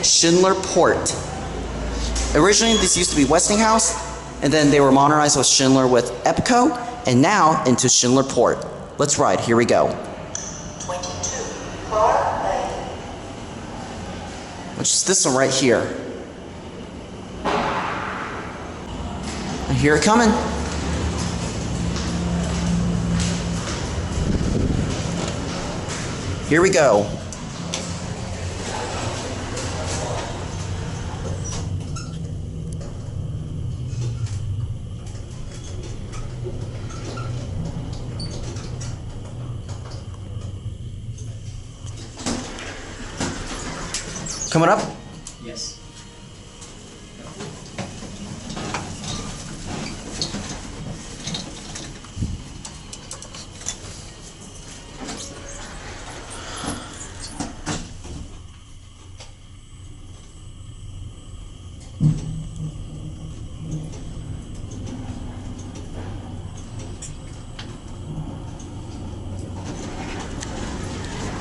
Schindler PORT. Originally, this used to be Westinghouse, and then they were modernized with Schindler with Epico, and now into Schindler PORT. Let's ride. Here we go. 22, car A. Which is this one right here. I hear it coming. Here we go. Coming up? Yes.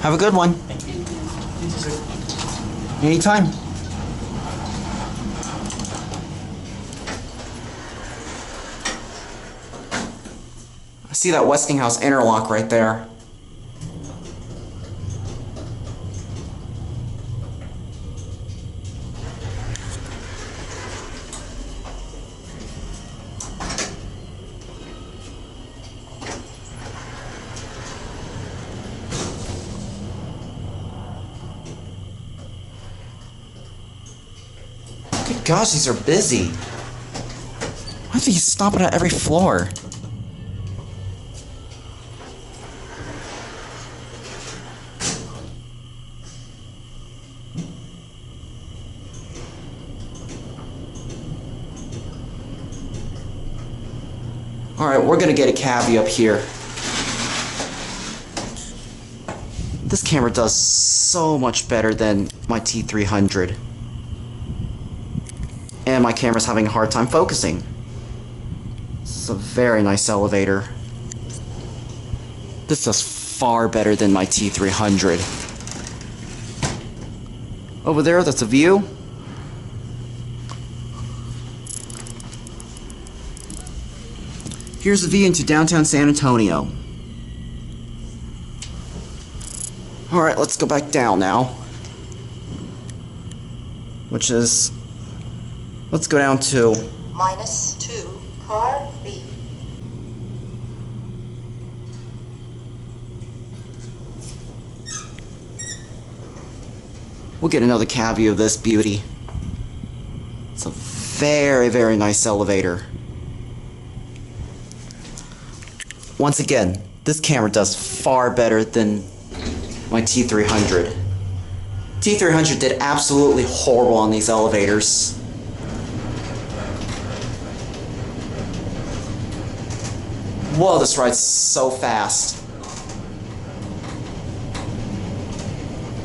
Have a good one. Thank you. You too, sir. Anytime. I see that Westinghouse interlock right there. Good gosh, these are busy. Why do you stop it at every floor? Alright, we're gonna get a cabbie up here. This camera does so much better than my T300. And my camera's having a hard time focusing. It's a very nice elevator. This does far better than my T300. Over there, that's a view. Here's a view into downtown San Antonio. Alright, let's go back down now. Which is... let's go down to... -2, car B. We'll get another cab view of this beauty. It's a very, very nice elevator. Once again, this camera does far better than my T300. T300 did absolutely horrible on these elevators. Whoa, this ride's so fast.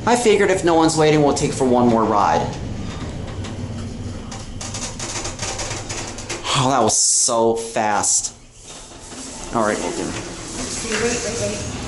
I figured if no one's waiting, we'll take for one more ride. Oh, that was so fast. Alright, Logan. Wait.